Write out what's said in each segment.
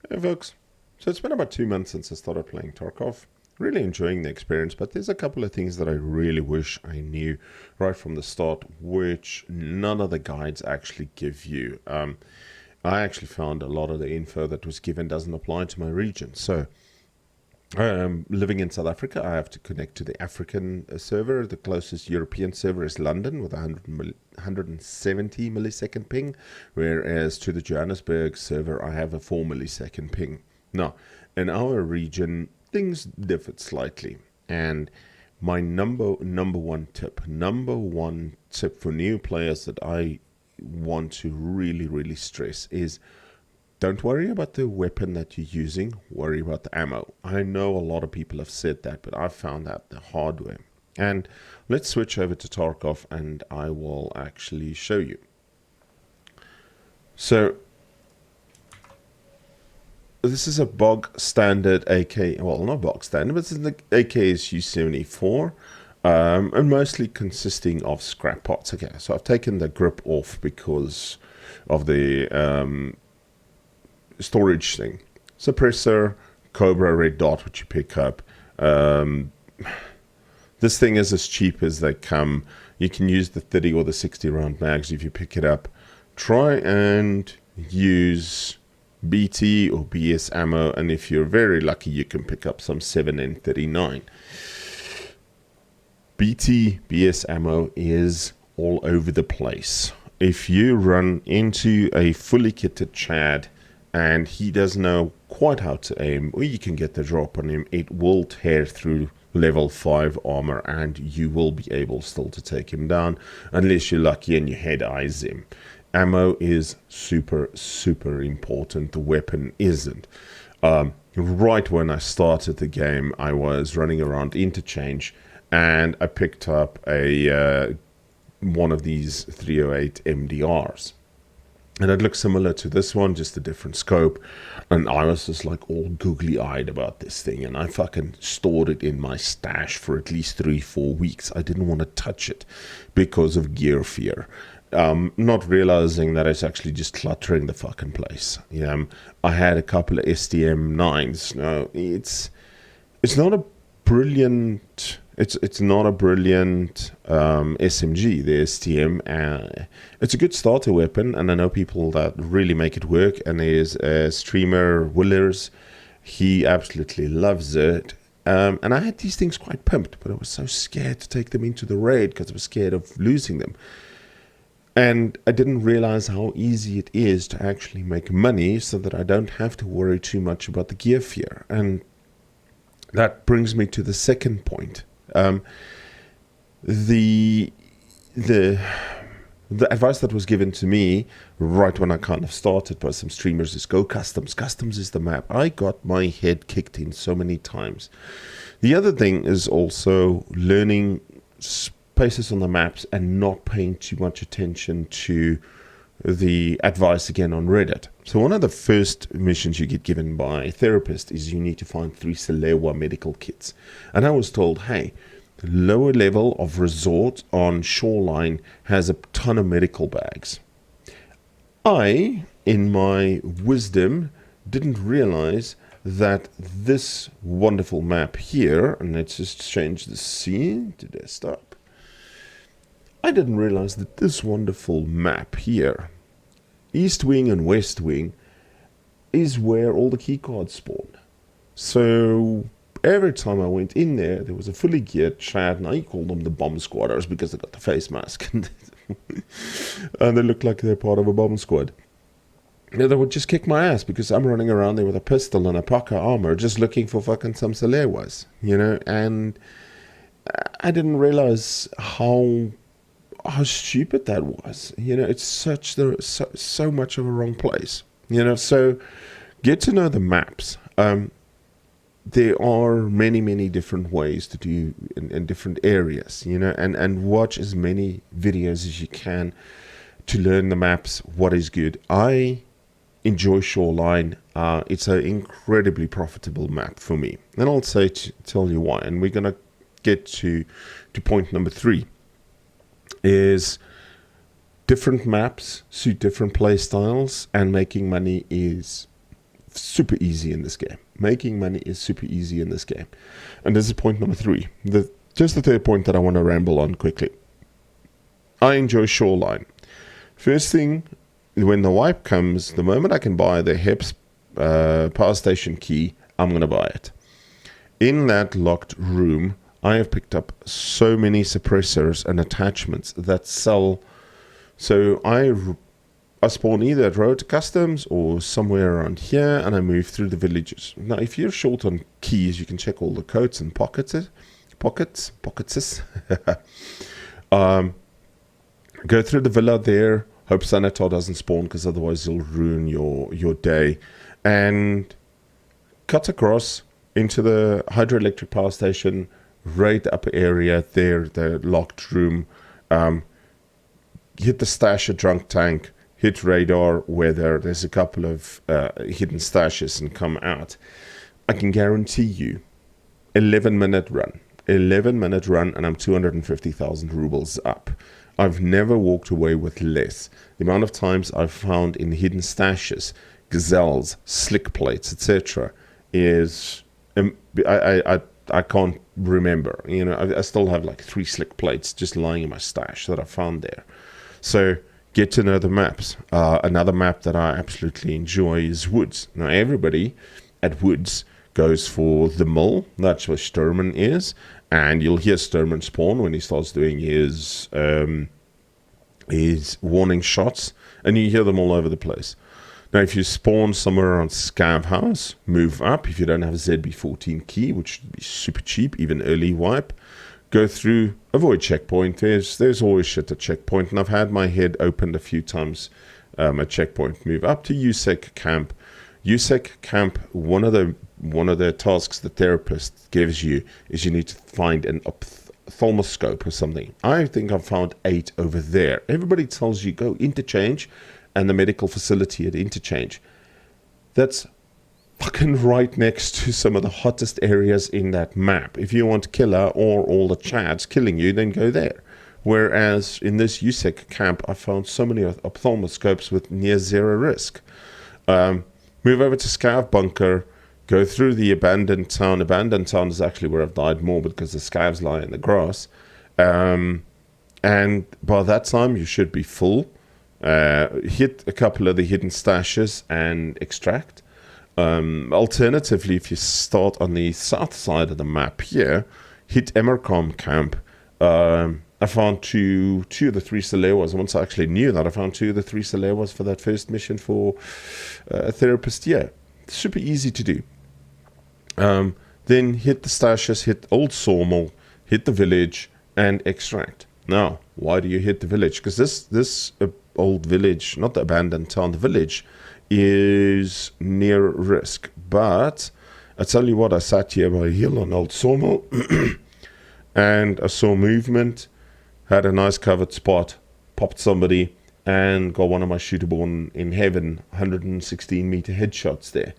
Hey folks, so it's been about 2 months since I started playing Tarkov. Really enjoying the experience, but there's a couple of things that I really wish I knew right from the start, which none of the guides actually give you. I actually found a lot of the info that was given doesn't apply to my region. So, living in South Africa, I have to connect to the African server. The closest European server is London with 170 millisecond ping, whereas to the Johannesburg server, I have a 4 millisecond ping. Now, in our region, things differed slightly, and my number one tip for new players that I want to really stress is don't worry about the weapon that you're using, worry about the ammo. I know a lot of people have said that, but I've found out the hard way. And let's switch over to Tarkov and I will actually show you. So this is a bog standard AK, well, not bog standard, but it's the AKSU 74, and mostly consisting of scrap parts. Okay, so I've taken the grip off because of the storage thing. Suppressor, Cobra red dot, which you pick up. This thing is as cheap as they come. You can use the 30 or the 60 round mags if you pick it up. Try and use BT or BS ammo, and if you're very lucky, you can pick up some 7N39. BT BS ammo is all over the place. If you run into a fully kitted Chad and he doesn't know quite how to aim, or you can get the drop on him, it will tear through level 5 armor and you will be able still to take him down, unless you're lucky and you head eyes him. Ammo is super important. The weapon isn't. Right when I started the game, I was running around interchange and I picked up a one of these 308 MDRs. And it looked similar to this one, just a different scope. And I was just like all googly-eyed about this thing. And I fucking stored it in my stash for at least 3-4 weeks. I didn't want to touch it because of gear fear. Not realizing that it's actually just cluttering the fucking place. I had a couple of STM 9s. No, it's not a brilliant... It's not a brilliant SMG, the STM. It's a good starter weapon, and I know people that really make it work. And there's a streamer, Willers. He absolutely loves it. And I had these things quite pumped, but I was so scared to take them into the raid because I was scared of losing them. And I didn't realize how easy it is to actually make money so that I don't have to worry too much about the gear fear. And that brings me to the second point. The advice that was given to me right when I kind of started by some streamers is go customs. Customs is the map. I got my head kicked in so many times. The other thing is also learning spaces on the maps and not paying too much attention to the advice again on Reddit. So one of the first missions you get given by a therapist is you need to find 3 Salewa medical kits. And I was told, hey, the lower level of resort on Shoreline has a ton of medical bags. I, in my wisdom, didn't realize that this wonderful map here, and let's just change the scene to desktop. I didn't realize that this wonderful map here, East Wing and West Wing, is where all the keycards spawn. So every time I went in there, there was a fully geared Chad, and I called them the bomb squatters because they got the face mask. And they look like they're part of a bomb squad. They would just kick my ass because I'm running around there with a pistol and a Parker armor just looking for fucking some Salewas, and I didn't realize how stupid that was. It's so much of a wrong place. So get to know the maps. There are many different ways to do in different areas, and watch as many videos as you can to learn the maps, what is good. I enjoy Shoreline. It's an incredibly profitable map for me. And I'll tell you why. And we're going to get to point number 3. Is different maps suit different play styles, and making money is super easy in this game. Making money is super easy in this game. And this is point number 3. Just the third point that I want to ramble on quickly. I enjoy Shoreline. First thing, when the wipe comes, the moment I can buy the HEPS power station key, I'm going to buy it. In that locked room, I have picked up so many suppressors and attachments that sell. So I spawn either at Road to Customs or somewhere around here, and I move through the villages. Now, if you're short on keys, you can check all the coats and pockets. Go through the villa there. Hope Sanitar doesn't spawn, because otherwise you'll ruin your day. And cut across into the hydroelectric power station, right upper area there, the locked room. Hit the stash of drunk tank, hit radar where there's a couple of hidden stashes, and come out. I can guarantee you 11-minute run, and I'm 250,000 rubles up. I've never walked away with less. The amount of times I've found in hidden stashes, gazelles, slick plates, etc., is I can't remember. I still have like 3 slick plates just lying in my stash that I found there. So get to know the maps. Another map that I absolutely enjoy is Woods. Now, everybody at Woods goes for the mill. That's where Sturman is. And you'll hear Sturman spawn when he starts doing his warning shots. And you hear them all over the place. Now, if you spawn somewhere around Scav House, move up. If you don't have a ZB14 key, which would be super cheap, even early wipe, go through, avoid checkpoint. There's always shit at checkpoint, and I've had my head opened a few times at checkpoint. Move up to USEC camp. USEC camp, one of the tasks the therapist gives you is you need to find an ophthalmoscope or something. I think I've found 8 over there. Everybody tells you go interchange and the medical facility at interchange. That's fucking right next to some of the hottest areas in that map. If you want killer or all the chads killing you, then go there. Whereas in this USEC camp, I found so many ophthalmoscopes with near 0 risk. Move over to Scav Bunker, go through the abandoned town. Abandoned town is actually where I've died more because the scavs lie in the grass. And by that time, you should be full. Hit a couple of the hidden stashes and extract. Alternatively, if you start on the south side of the map here, hit Emercom camp. I found two of the 3 Salewas. Once I actually knew that, I found 2 of the 3 Salewas for that first mission for a therapist. Yeah, super easy to do. Then hit the stashes, hit Old Sawmill, hit the village, and extract. Now, why do you hit the village? Because this old village, not the abandoned town, the village is near risk. But I tell you what, I sat here by a hill on Old Sawmill and I saw movement, had a nice covered spot, popped somebody, and got one of my shooterborn in heaven 116 meter headshots there.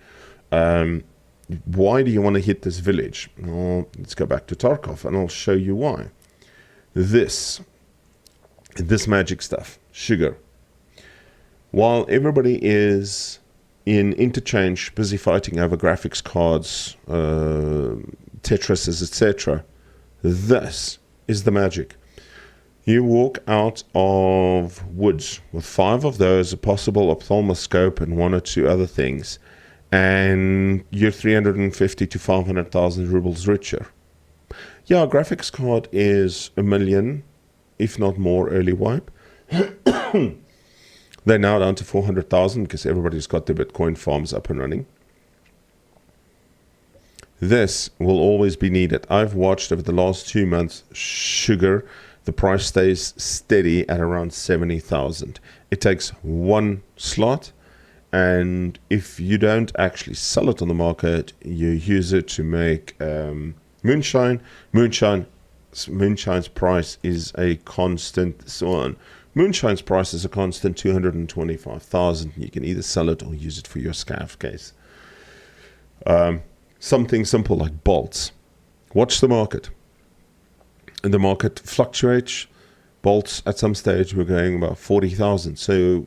Why do you want to hit this village? Well, let's go back to Tarkov and I'll show you why. This magic stuff, sugar. While everybody is in interchange, busy fighting over graphics cards, Tetrises, etc., this is the magic. You walk out of Woods with 5 of those, a possible ophthalmoscope, and 1 or 2 other things, and you're 350 to 500,000 rubles richer. Yeah, a graphics card is $1 million, if not more, early wipe. They're now down to 400,000 because everybody's got their Bitcoin farms up and running. This will always be needed. I've watched over the last 2 months, sugar, the price stays steady at around 70,000. It takes 1 slot, and if you don't actually sell it on the market, you use it to make moonshine. Moonshine's price is a constant. Moonshine's price is a constant 225,000. You can either sell it or use it for your scav case. Something simple like bolts. Watch the market. And the market fluctuates. Bolts at some stage were going about 40,000. So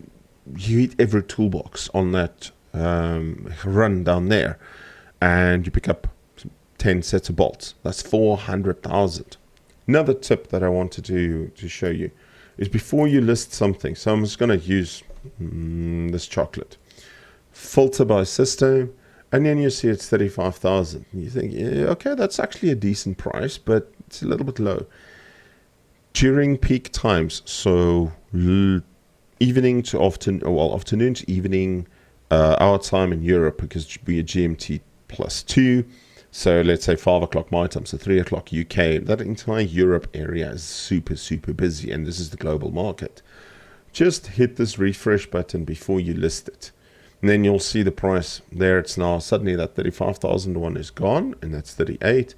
you hit every toolbox on that run down there, and you pick up 10 sets of bolts. That's 400,000. Another tip that I wanted to show you is before you list something. So I'm just going to use this chocolate. Filter by system, and then you see it's 35,000. You think, yeah, okay, that's actually a decent price, but it's a little bit low. During peak times, so evening to afternoon, well, afternoon to evening, our time in Europe, because we are GMT +2. So let's say 5 o'clock my time, so 3 o'clock UK. That entire Europe area is super, super busy, and this is the global market. Just hit this refresh button before you list it. And then you'll see the price there. It's now suddenly that 35,000 one is gone, and that's 38,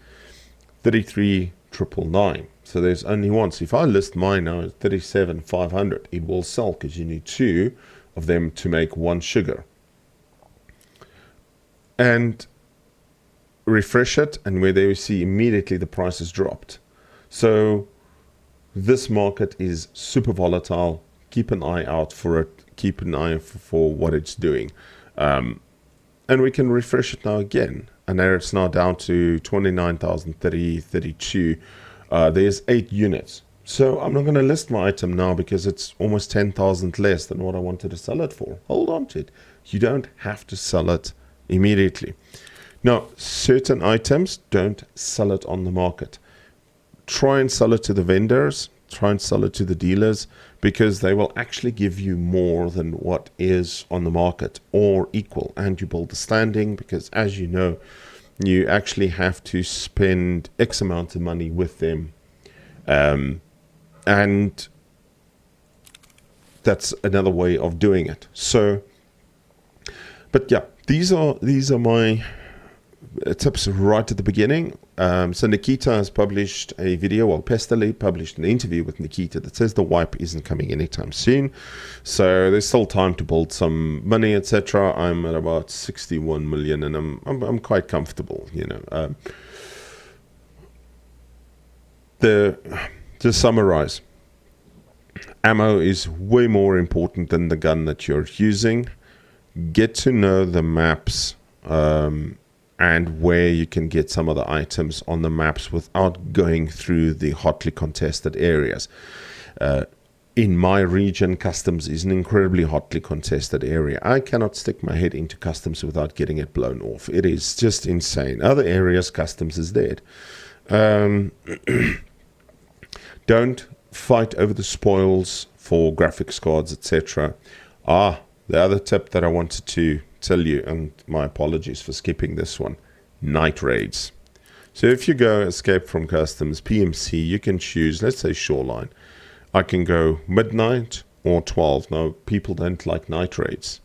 33,999. So there's only one. So if I list mine now at 37,500, it will sell because you need 2 of them to make 1 sugar. And refresh it, and where there you see immediately the price has dropped. So this market is super volatile. Keep an eye out for it. Keep an eye for what it's doing. And we can refresh it now again. And there it's now down to 29,032. There's 8 units. So I'm not going to list my item now because it's almost 10,000 less than what I wanted to sell it for. Hold on to it. You don't have to sell it immediately. Now, certain items, don't sell it on the market. Try and sell it to the vendors. Try and sell it to the dealers, because they will actually give you more than what is on the market or equal. And you build a standing, because as you know, you actually have to spend X amount of money with them. And that's another way of doing it. So, but yeah, these are my tips right at the beginning. So Nikita has published a video, well, Pestily published an interview with Nikita that says the wipe isn't coming anytime soon. So there's still time to build some money, etc. I'm at about 61 million, and I'm quite comfortable, you know. To summarize, ammo is way more important than the gun that you're using. Get to know the maps, and where you can get some of the items on the maps without going through the hotly contested areas. In my region, customs is an incredibly hotly contested area. I cannot stick my head into customs without getting it blown off. It is just insane. Other areas, customs is dead. Don't fight over the spoils for graphics cards, etc. The other tip that I wanted to tell you, and my apologies for skipping this one, night raids. So if you go escape from customs, PMC, you can choose, let's say Shoreline. I can go midnight or 12. Now, people don't like night raids.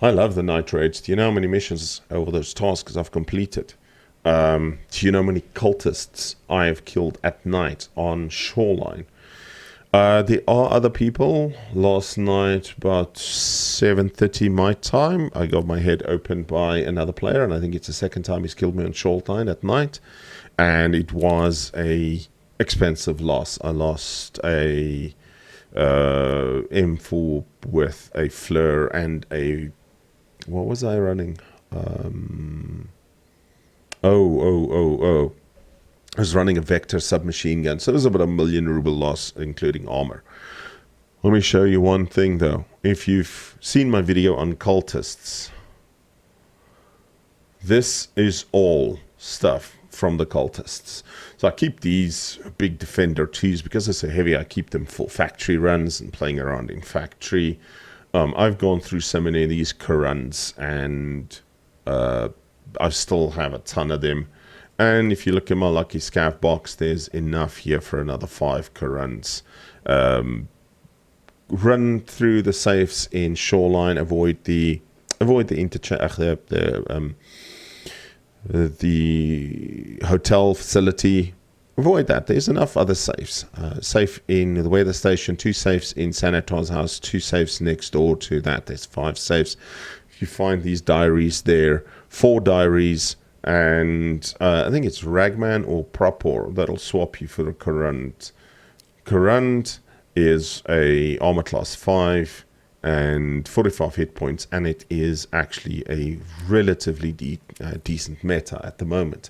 I love the night raids. Do you know how many missions over those tasks I've completed? Do you know how many cultists I have killed at night on Shoreline? There are other people. Last night, about 7:30 my time, I got my head opened by another player, and I think it's the second time he's killed me on Shoreline at night, and it was a expensive loss. I lost a M4 with a Fleur and a, what was I running? I was running a Vector submachine gun, so it was about a 1 million ruble loss, including armor. Let me show you one thing, though. If you've seen my video on cultists, this is all stuff from the cultists. So I keep these big Defender 2s because they're so heavy. I keep them for factory runs and playing around in factory. I've gone through so many of these Kuruns, and I still have a ton of them. And if you look at my lucky scav box, there's enough here for another 5 Kuruns. Run through the safes in Shoreline. Avoid the hotel facility. Avoid that. There's enough other safes. Safe in the weather station, 2 safes in Sanator's house, 2 safes next door to that. There's 5 safes. If you find these diaries there, 4 diaries. And I think it's Ragman or Propor that'll swap you for a Kurund. Kurund is a armor class 5, and 45 hit points, and it is actually a relatively decent meta at the moment.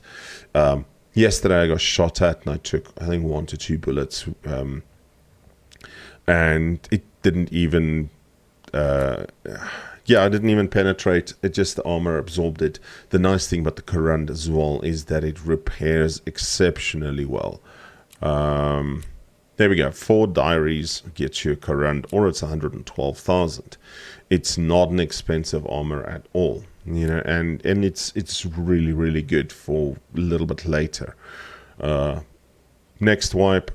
Yesterday I got shot at and I took, I think, 1 to 2 bullets, and it didn't even I didn't even penetrate. It just, the armor absorbed it. The nice thing about the Current as well is that it repairs exceptionally well. There we go. 4 diaries gets you a Current, or it's 112,000. It's not an expensive armor at all, you know, and it's really, really good for a little bit later. Next wipe.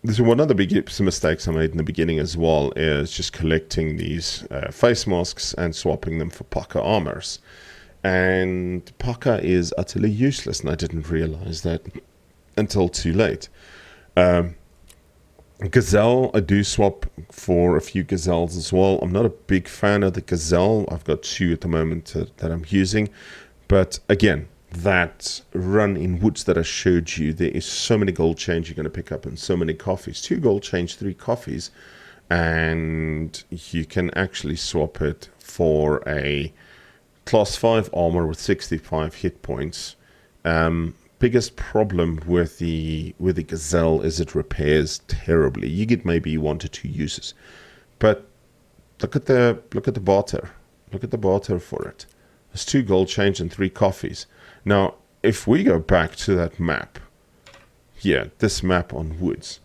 This is one of the biggest mistakes I made in the beginning as well, is just collecting these face masks and swapping them for Pucker armors. And Pucker is utterly useless, and I didn't realize that until too late. Gazelle, I do swap for a few Gazelles as well. I'm not a big fan of the Gazelle. I've got 2 at the moment that I'm using. But again, that run in woods that I showed you, there is so many gold chains you're going to pick up and so many coffees. 2 gold chains, 3 coffees. And you can actually swap it for a class 5 armor with 65 hit points. Biggest problem with the Gazelle is it repairs terribly. You get maybe 1 to 2 uses, but look at the barter. Look at the barter for it. There's 2 gold chains and 3 coffees. Now, if we go back to that map, here, this map on woods,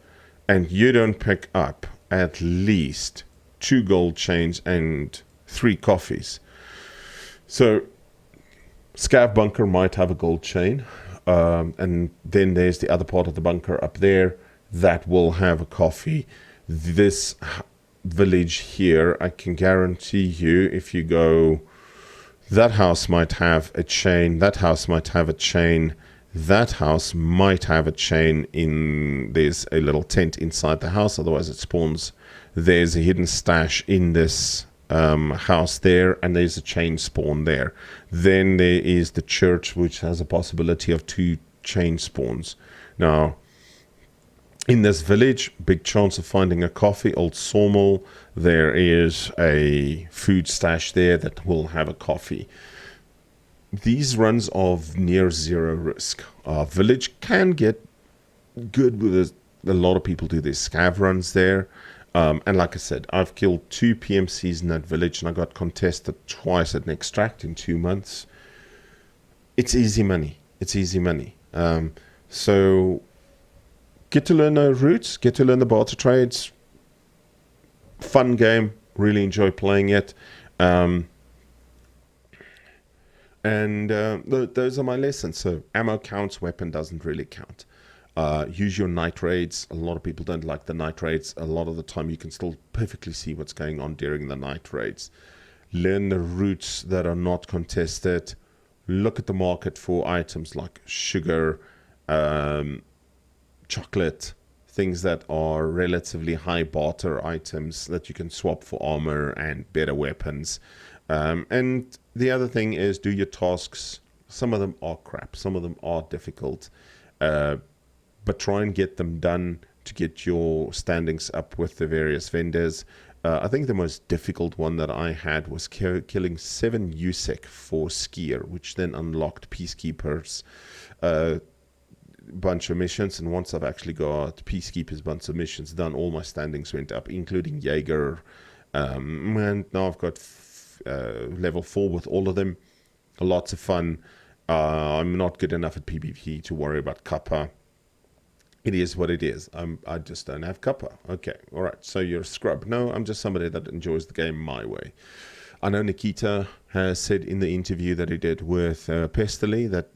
and you don't pick up at least 2 gold chains and 3 coffees. So, Scav Bunker might have a gold chain. And then there's the other part of the bunker up there that will have a coffee. This village here, I can guarantee you, if you go, that house might have a chain, that house might have a chain, that house might have a chain. There's a little tent inside the house, otherwise it spawns. There's a hidden stash in this house there, and there's a chain spawn there. Then there is the church, which has a possibility of 2 chain spawns. Now, in this village, big chance of finding a coffee. Old sawmill, there is a food stash there that will have a coffee. These runs of near 0 risk. Village can get good with a lot of people do their scav runs there. And like I said, I've killed 2 PMCs in that village, and I got contested twice at an extract in 2 months. It's easy money. It's easy money. So get to learn the routes, get to learn the barter trades. Fun game. Really enjoy playing it. Those are my lessons. So ammo counts, weapon doesn't really count. Use your night raids. A lot of people don't like the night raids. A lot of the time you can still perfectly see what's going on during the night raids. Learn the routes that are not contested. Look at the market for items like sugar, chocolate, things that are relatively high barter items that you can swap for armor and better weapons. And the other thing is, do your tasks. Some of them are crap. Some of them are difficult. But try and get them done to get your standings up with the various vendors. I think the most difficult one that I had was killing 7 USEC for Skier, which then unlocked Peacekeepers' bunch of missions. And once I've actually got Peacekeepers' bunch of missions done, all my standings went up, including Jaeger. And now I've got level 4 with all of them. Lots of fun. I'm not good enough at PvP to worry about Kappa. It is what it is. I just don't have Kappa. Okay, all right. So you're a scrub. No, I'm just somebody that enjoys the game my way. I know Nikita has said in the interview that he did with Pestily that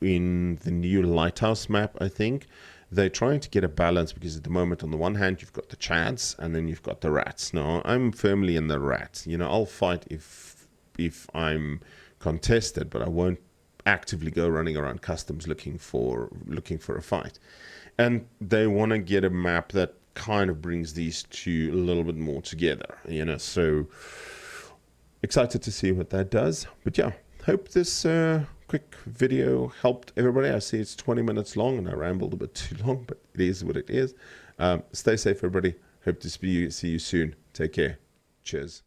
in the new Lighthouse map, I think, they're trying to get a balance, because at the moment, on the one hand, you've got the Chads and then you've got the Rats. Now, I'm firmly in the Rats. You know, I'll fight if I'm contested, but I won't actively go running around customs looking for a fight. And they want to get a map that kind of brings these two a little bit more together, you know. So excited to see what that does. But yeah, hope this quick video helped everybody. I see it's 20 minutes long and I rambled a bit too long, but it is what it is. Stay safe, everybody. Hope to see you soon. Take care. Cheers.